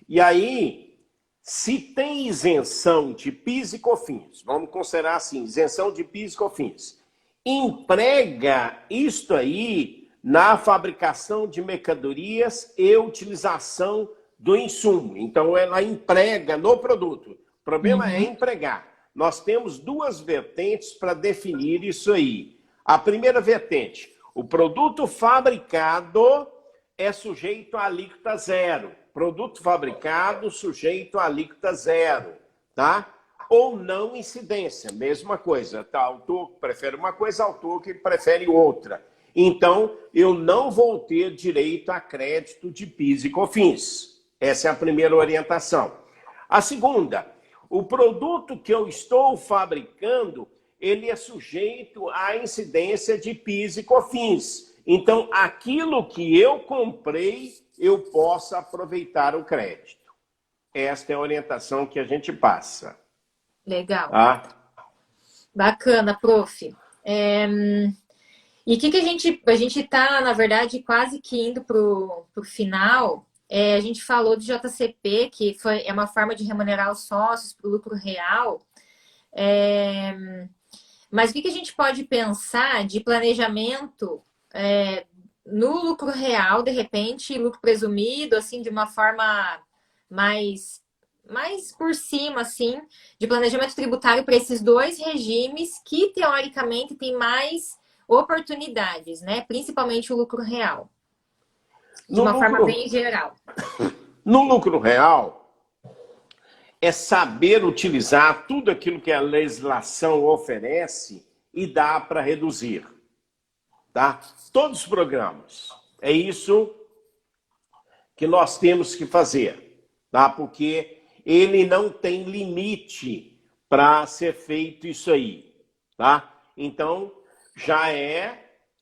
E aí, se tem isenção de PIS e COFINS, vamos considerar assim, isenção de PIS e COFINS, emprega isto aí na fabricação de mercadorias e utilização do insumo. Então, ela emprega no produto. O problema é empregar. Nós temos duas vertentes para definir isso aí. A primeira vertente, o produto fabricado é sujeito a alíquota zero. Produto fabricado sujeito a alíquota zero, tá? Ou não incidência, mesma coisa. Tá? Autor que prefere uma coisa, autor que prefere outra. Então, eu não vou ter direito a crédito de PIS e COFINS. Essa é a primeira orientação. A segunda, o produto que eu estou fabricando, ele é sujeito à incidência de PIS e COFINS. Então, aquilo que eu comprei, eu posso aproveitar o crédito. Esta é a orientação que a gente passa. Legal. Tá? Bacana, prof. E o que a gente está, na verdade, quase que indo para o final. A gente falou de JCP, que é uma forma de remunerar os sócios para o lucro real. Mas o que a gente pode pensar de planejamento no lucro real, de repente, lucro presumido, assim, de uma forma mais por cima, assim, de planejamento tributário para esses dois regimes que, teoricamente, têm mais oportunidades, né? Principalmente o lucro real. De uma forma bem geral. No lucro real, é saber utilizar tudo aquilo que a legislação oferece e dá para reduzir. Tá? Todos os programas. É isso que nós temos que fazer. Tá? Porque ele não tem limite para ser feito isso aí. Tá? Então, já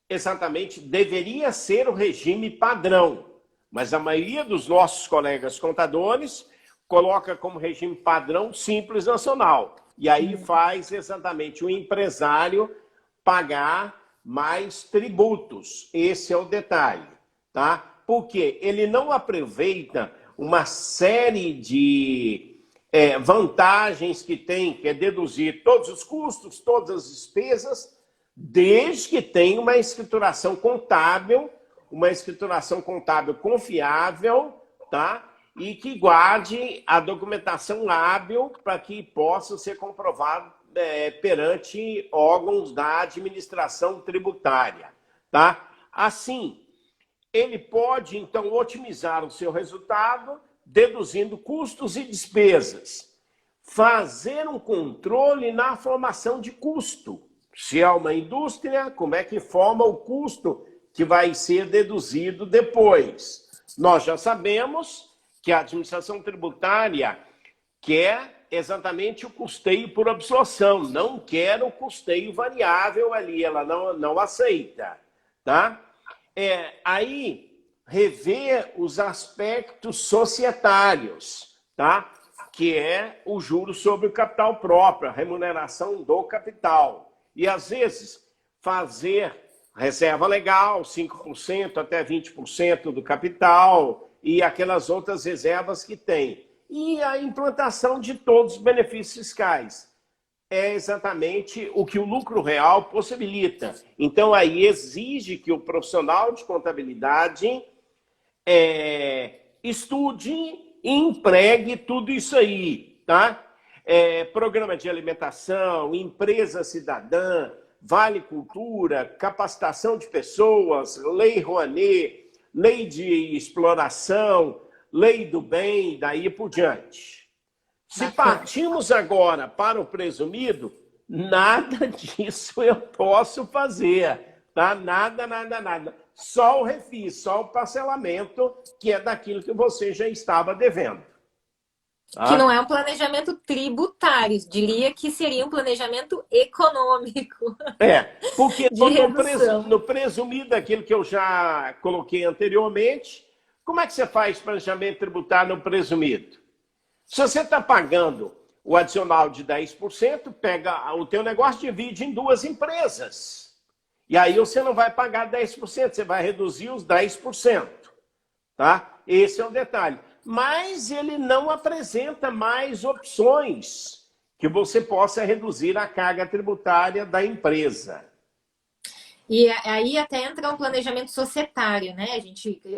exatamente, deveria ser o regime padrão. Mas a maioria dos nossos colegas contadores coloca como regime padrão Simples Nacional. E aí faz exatamente o empresário pagar mais tributos. Esse é o detalhe, tá? Porque ele não aproveita uma série de vantagens que tem, que é deduzir todos os custos, todas as despesas, desde que tenha uma escrituração contábil confiável, tá? E que guarde a documentação hábil para que possa ser comprovado perante órgãos da administração tributária, tá? Assim, ele pode, então, otimizar o seu resultado deduzindo custos e despesas. Fazer um controle na formação de custo. Se é uma indústria, como é que forma o custo que vai ser deduzido depois? Nós já sabemos que a administração tributária quer exatamente o custeio por absorção, não quer o custeio variável ali, ela não aceita, tá? Aí, rever os aspectos societários, tá? Que é o juro sobre o capital próprio, a remuneração do capital. E, às vezes, fazer reserva legal, 5% até 20% do capital e aquelas outras reservas que tem. E a implantação de todos os benefícios fiscais. É exatamente o que o lucro real possibilita. Então, aí exige que o profissional de contabilidade estude e empregue tudo isso aí, tá? Programa de alimentação, empresa cidadã, Vale Cultura, capacitação de pessoas, Lei Rouanet, Lei de Exploração, Lei do Bem, daí por diante. Se partimos agora para o presumido, nada disso eu posso fazer, tá? Nada. Só o refis, só o parcelamento, que é daquilo que você já estava devendo. Tá? Que não é um planejamento tributário, diria que seria um planejamento econômico. Porque no presumido, aquilo que eu já coloquei anteriormente, como é que você faz planejamento tributário no presumido? Se você está pagando o adicional de 10%, pega o teu negócio, divide em duas empresas. E aí você não vai pagar 10%, você vai reduzir os 10%. Tá? Esse é o detalhe. Mas ele não apresenta mais opções que você possa reduzir a carga tributária da empresa. E aí até entra um planejamento societário, né?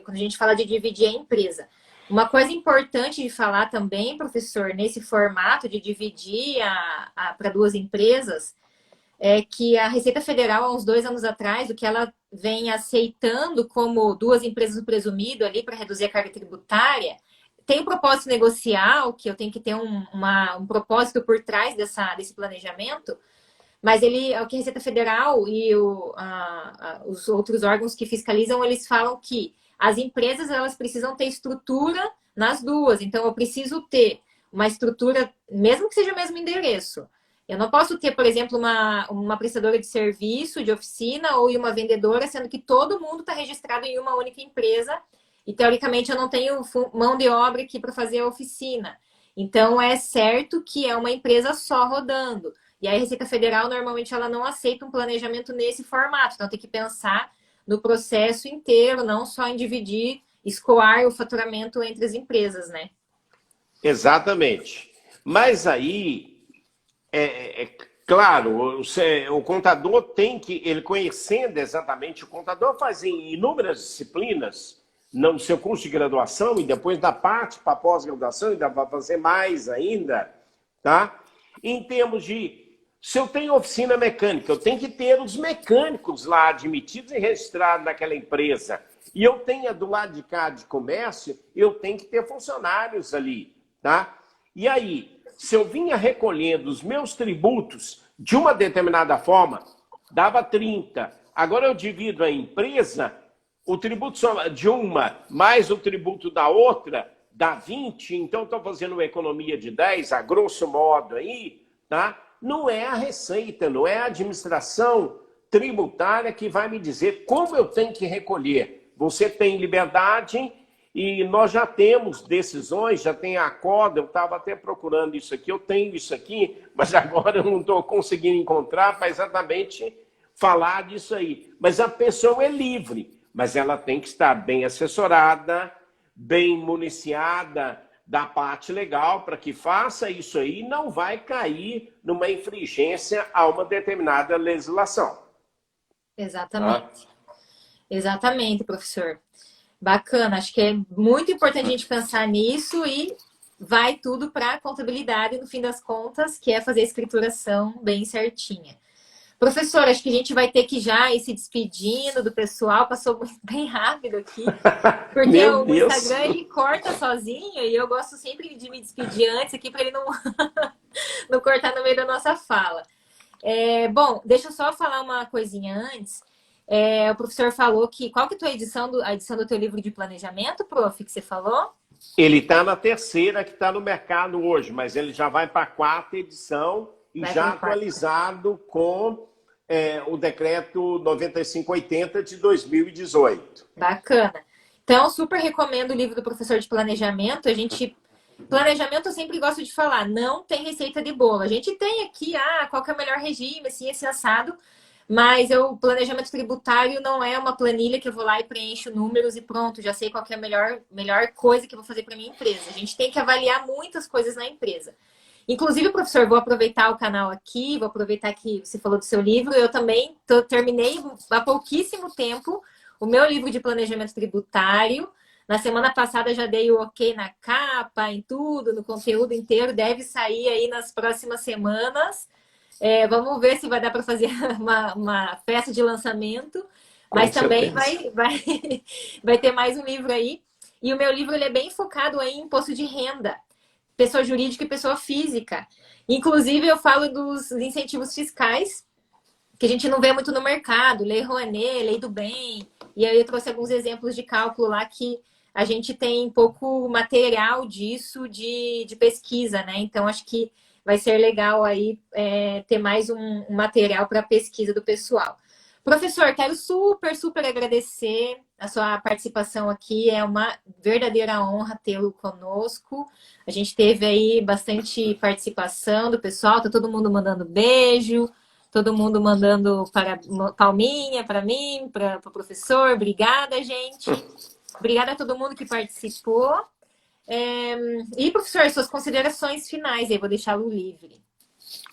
Quando a gente fala de dividir a empresa. Uma coisa importante de falar também, professor, nesse formato de dividir para duas empresas, é que a Receita Federal, há uns 2 anos atrás, o que ela vem aceitando como duas empresas no presumido ali para reduzir a carga tributária, tem um propósito negocial, que eu tenho que ter um propósito por trás desse planejamento, mas o que a Receita Federal e os outros órgãos que fiscalizam, eles falam que as empresas elas precisam ter estrutura nas duas. Então, eu preciso ter uma estrutura, mesmo que seja o mesmo endereço. Eu não posso ter, por exemplo, uma prestadora de serviço, de oficina, ou uma vendedora, sendo que todo mundo está registrado em uma única empresa e, teoricamente, eu não tenho mão de obra aqui para fazer a oficina. Então, é certo que é uma empresa só rodando. E aí, a Receita Federal, normalmente, ela não aceita um planejamento nesse formato. Então, tem que pensar no processo inteiro, não só em dividir, escoar o faturamento entre as empresas, né? Exatamente. Mas aí, claro, o contador tem que, ele conhecendo exatamente, o contador faz em inúmeras disciplinas, no seu curso de graduação, e depois da parte para pós-graduação, ainda vai fazer mais ainda, tá? Em termos de, se eu tenho oficina mecânica, eu tenho que ter os mecânicos lá admitidos e registrados naquela empresa. E eu tenho do lado de cá de comércio, eu tenho que ter funcionários ali, tá? E aí, se eu vinha recolhendo os meus tributos de uma determinada forma, dava 30. Agora eu divido a empresa, o tributo de uma mais o tributo da outra dá 20, então estou fazendo uma economia de 10, a grosso modo aí, tá? Não é a Receita, não é a administração tributária que vai me dizer como eu tenho que recolher. Você tem liberdade e nós já temos decisões, já tem a CODA, eu estava até procurando isso aqui, eu tenho isso aqui, mas agora eu não estou conseguindo encontrar para exatamente falar disso aí. Mas a pessoa é livre, mas ela tem que estar bem assessorada, bem municiada da parte legal para que faça isso aí e não vai cair numa infringência a uma determinada legislação. Exatamente. Tá? Exatamente, professor. Bacana, acho que é muito importante a gente pensar nisso e vai tudo para a contabilidade, no fim das contas, que é fazer a escrituração bem certinha. Professor, acho que a gente vai ter que já ir se despedindo do pessoal, passou bem rápido aqui, porque o Instagram ele corta sozinho e eu gosto sempre de me despedir antes aqui para ele não, não cortar no meio da nossa fala. Bom, deixa eu só falar uma coisinha antes. O professor falou que... Qual que é a tua edição do teu livro de planejamento, prof, que você falou? Ele está na terceira que está no mercado hoje, mas ele já vai para a quarta edição e já atualizado com o decreto 9580 de 2018. Bacana. Então, super recomendo o livro do professor de planejamento. Planejamento eu sempre gosto de falar, não tem receita de bolo. A gente tem aqui, qual que é o melhor regime, assim, esse assado... Mas o planejamento tributário não é uma planilha que eu vou lá e preencho números e pronto, já sei qual que é a melhor coisa que eu vou fazer para minha empresa. A gente tem que avaliar muitas coisas na empresa. Inclusive, professor, vou aproveitar o canal aqui, vou aproveitar que você falou do seu livro. Eu também terminei há pouquíssimo tempo o meu livro de planejamento tributário. Na semana passada já dei o ok na capa, em tudo, no conteúdo inteiro. Deve sair aí nas próximas semanas. Vamos ver se vai dar para fazer uma festa de lançamento, mas também vai ter mais um livro aí. E o meu livro ele é bem focado em imposto de renda, pessoa jurídica e pessoa física. Inclusive, eu falo dos incentivos fiscais, que a gente não vê muito no mercado, Lei Rouanet, Lei do Bem. E aí eu trouxe alguns exemplos de cálculo lá que a gente tem pouco material disso de pesquisa, né? Então, acho que vai ser legal aí ter mais um material para pesquisa do pessoal. Professor, quero super agradecer a sua participação aqui. É uma verdadeira honra tê-lo conosco. A gente teve aí bastante participação do pessoal, tá todo mundo mandando beijo, todo mundo mandando palminha para mim, para o professor. Obrigada, gente. Obrigada a todo mundo que participou. E, professor, suas considerações finais aí, vou deixá-lo livre.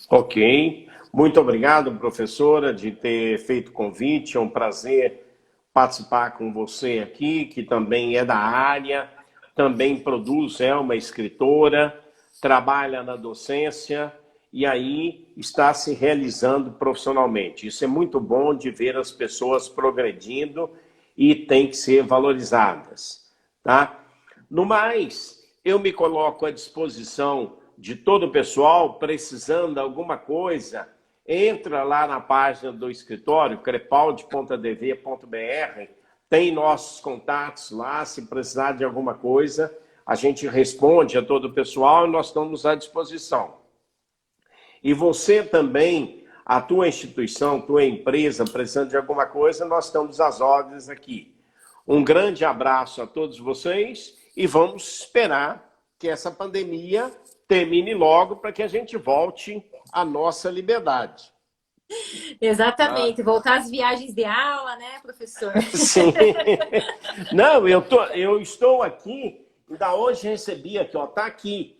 Ok. Muito obrigado, professora, de ter feito o convite. É um prazer participar com você aqui, que também é da área, também produz, é uma escritora, trabalha na docência e aí está se realizando profissionalmente. Isso é muito bom de ver as pessoas progredindo e tem que ser valorizadas, tá? No mais, eu me coloco à disposição de todo o pessoal precisando de alguma coisa. Entra lá na página do escritório, crepaldi.dv.br, tem nossos contatos lá, se precisar de alguma coisa, a gente responde a todo o pessoal e nós estamos à disposição. E você também, a tua instituição, tua empresa, precisando de alguma coisa, nós estamos às ordens aqui. Um grande abraço a todos vocês e vamos esperar que essa pandemia termine logo para que a gente volte à nossa liberdade. Exatamente, voltar às viagens de aula, né, professor? Sim. Não, eu estou aqui, ainda hoje recebi aqui, ó, tá aqui,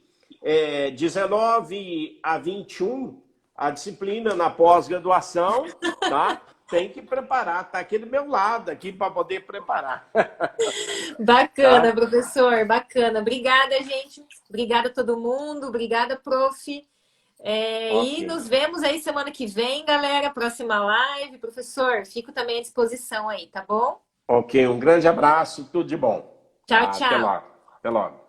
19 a 21, a disciplina na pós-graduação, tá? Tem que preparar, tá aqui do meu lado, aqui para poder preparar. Bacana, Tá? professor, bacana. Obrigada, gente. Obrigada a todo mundo. Obrigada, prof. E Ok. nos vemos aí semana que vem, galera. Próxima live. Professor, fico também à disposição aí, tá bom? Ok, um grande abraço, tudo de bom. Tchau, Até tchau. logo. Até logo.